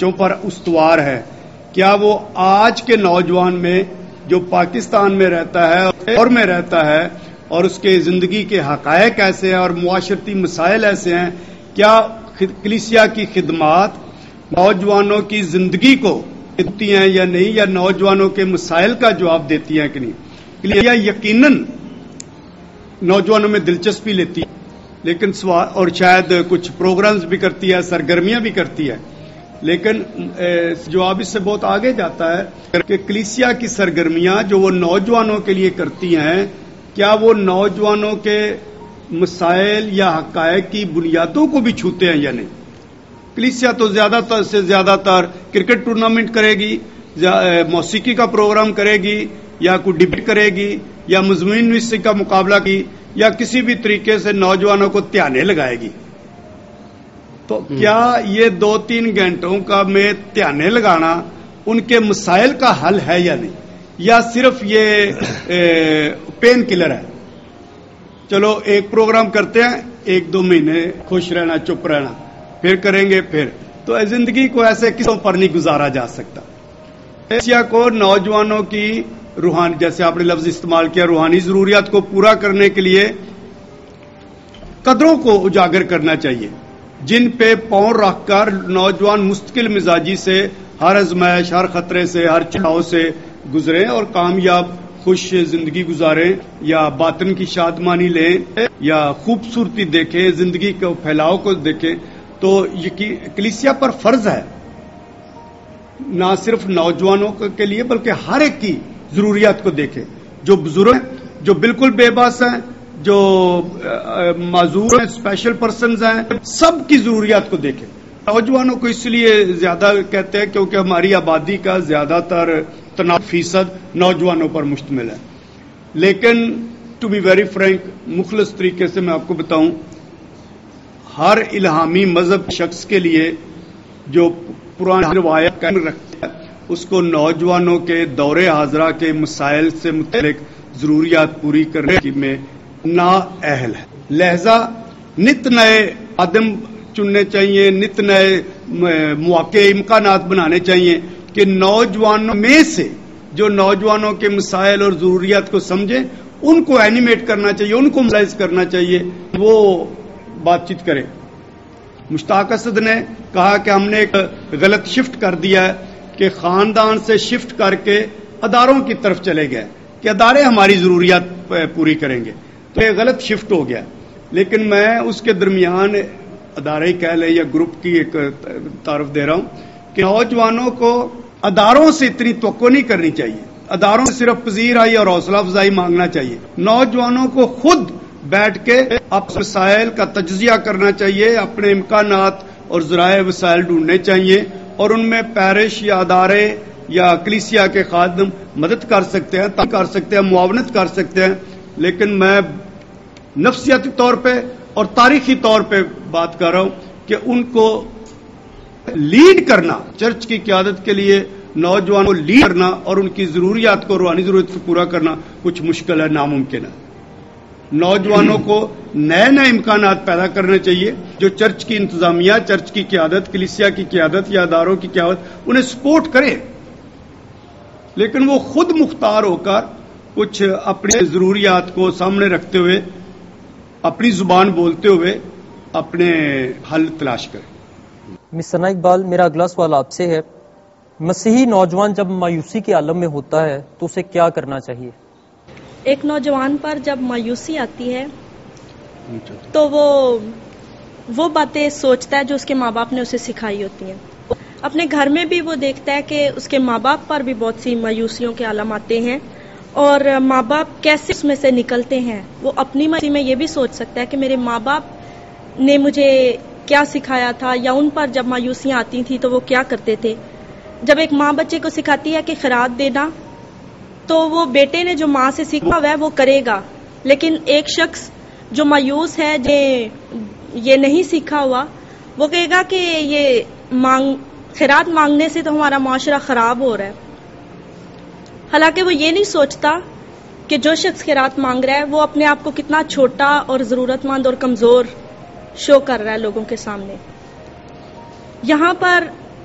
بچوں پر استوار ہے. کیا وہ آج کے نوجوان میں جو پاکستان میں رہتا ہے اور میں رہتا ہے اور اس کے زندگی کے حقائق ایسے ہیں اور معاشرتی مسائل ایسے ہیں، کیا کلیسیا کی خدمات نوجوانوں کی زندگی کو دیتی ہیں یا نہیں، یا نوجوانوں کے مسائل کا جواب دیتی ہیں کہ نہیں؟ کلیسیا یقیناً نوجوانوں میں دلچسپی لیتی ہے، لیکن اور شاید کچھ پروگرامز بھی کرتی ہے، سرگرمیاں بھی کرتی ہے، لیکن جواب اس سے بہت آگے جاتا ہے کہ کلیسیا کی سرگرمیاں جو وہ نوجوانوں کے لیے کرتی ہیں، کیا وہ نوجوانوں کے مسائل یا حقائق کی بنیادوں کو بھی چھوتے ہیں یا نہیں؟ کلیسیا تو زیادہ تر سے زیادہ تر کرکٹ ٹورنامنٹ کرے گی، موسیقی کا پروگرام کرے گی، یا کوئی ڈبیٹ کرے گی، یا مضمون نویسی کا مقابلہ کی، یا کسی بھی طریقے سے نوجوانوں کو تھیانے لگائے گی. تو کیا یہ 2-3 گھنٹوں کا میں تھیانے لگانا ان کے مسائل کا حل ہے یا نہیں، یا صرف یہ پین کلر ہے؟ چلو ایک پروگرام کرتے ہیں، 1-2 مہینے خوش رہنا، چپ رہنا، پھر کریں گے پھر. تو زندگی کو ایسے کسوں پر نہیں گزارا جا سکتا. کلیسیا کو نوجوانوں کی روحانی، جیسے آپ نے لفظ استعمال کیا، روحانی ضروریات کو پورا کرنے کے لیے قدروں کو اجاگر کرنا چاہیے، جن پہ پاؤں رکھ کر نوجوان مستقل مزاجی سے ہر آزمائش، ہر خطرے سے، ہر چڑھاؤ سے گزریں اور کامیاب خوش زندگی گزاریں، یا باطن کی شادمانی لیں، یا خوبصورتی دیکھیں، زندگی کے پھیلاؤ کو دیکھیں. تو یہ کلیسیا پر فرض ہے نہ صرف نوجوانوں کے لیے بلکہ ہر ایک کی ضروریات کو دیکھیں، جو بزرگ ہیں، جو بالکل بے بس ہیں، جو معذور ہیں، اسپیشل پرسنز ہیں، سب کی ضروریات کو دیکھیں. نوجوانوں کو اس لیے زیادہ کہتے ہیں کیونکہ ہماری آبادی کا زیادہ تر 90% نوجوانوں پر مشتمل ہے. لیکن ٹو بی ویری فرینک، مخلص طریقے سے میں آپ کو بتاؤں، ہر الہامی مذہب شخص کے لیے جو پرانی روایت قائم رکھتا ہے، اس کو نوجوانوں کے دور حاضرہ کے مسائل سے متعلق ضروریات پوری کرنے میں نااہل ہے. لہذا نت نئے آدم چننے چاہیے، نت نئے مواقع، امکانات بنانے چاہیے کہ نوجوانوں میں سے جو نوجوانوں کے مسائل اور ضروریات کو سمجھیں، ان کو اینیمیٹ کرنا چاہیے، ان کو موبلائز کرنا چاہیے، وہ بات چیت کریں. مشتاق اسد نے کہا کہ ہم نے ایک غلط شفٹ کر دیا ہے کہ خاندان سے شفٹ کر کے اداروں کی طرف چلے گئے کہ ادارے ہماری ضروریات پوری کریں گے. تو یہ غلط شفٹ ہو گیا. لیکن میں اس کے درمیان ادارے کہہ لیں یا گروپ کی ایک تعارف دے رہا ہوں کہ نوجوانوں کو اداروں سے اتنی توقع نہیں کرنی چاہیے، اداروں سے صرف پذیرائی اور حوصلہ افزائی مانگنا چاہیے. نوجوانوں کو خود بیٹھ کے اپنے مسائل کا تجزیہ کرنا چاہیے، اپنے امکانات اور ذرائع وسائل ڈھونڈنے چاہیے، اور ان میں پیرش یا ادارے یا کلیسیا کے خادم مدد کر سکتے ہیں، کر سکتے ہیں، معاونت کر سکتے ہیں. لیکن میں نفسیاتی طور پہ اور تاریخی طور پہ بات کر رہا ہوں کہ ان کو لیڈ کرنا، چرچ کی قیادت کے لیے نوجوانوں کو لیڈ کرنا اور ان کی ضروریات کو، روحانی ضرورت کو پورا کرنا کچھ مشکل ہے، ناممکن ہے. نوجوانوں کو نئے نئے امکانات پیدا کرنے چاہیے، جو چرچ کی انتظامیہ، چرچ کی قیادت، کلیسیا کی قیادت یا اداروں کی قیادت انہیں سپورٹ کرے، لیکن وہ خود مختار ہو کر کچھ اپنے ضروریات کو سامنے رکھتے ہوئے، اپنی زبان بولتے ہوئے اپنے حل تلاش کریں. مس ثنا اقبال، میرا اگلا سوال آپ سے ہے، مسیحی نوجوان جب مایوسی کے عالم میں ہوتا ہے تو اسے کیا کرنا چاہیے؟ ایک نوجوان پر جب مایوسی آتی ہے تو وہ باتیں سوچتا ہے جو اس کے ماں باپ نے اسے سکھائی ہوتی ہیں. اپنے گھر میں بھی وہ دیکھتا ہے کہ اس کے ماں باپ پر بھی بہت سی مایوسیوں کے عالم آتے ہیں، اور ماں باپ کیسے اس میں سے نکلتے ہیں. وہ اپنی مرضی میں یہ بھی سوچ سکتا ہے کہ میرے ماں باپ نے مجھے کیا سکھایا تھا، یا ان پر جب مایوسیاں آتی تھیں تو وہ کیا کرتے تھے. جب ایک ماں بچے کو سکھاتی ہے کہ خیرات دینا، تو وہ بیٹے نے جو ماں سے سیکھا ہوا ہے وہ کرے گا. لیکن ایک شخص جو مایوس ہے، جو یہ نہیں سیکھا ہوا، وہ کہے گا کہ یہ خیرات مانگنے سے تو ہمارا معاشرہ خراب ہو رہا ہے. حالانکہ وہ یہ نہیں سوچتا کہ جو شخص خیرات مانگ رہا ہے وہ اپنے آپ کو کتنا چھوٹا اور ضرورت مند اور کمزور شو کر رہا ہے لوگوں کے سامنے. یہاں پر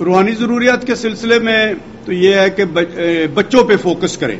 روحانی ضروریات کے سلسلے میں تو یہ ہے کہ بچوں پہ فوکس کریں.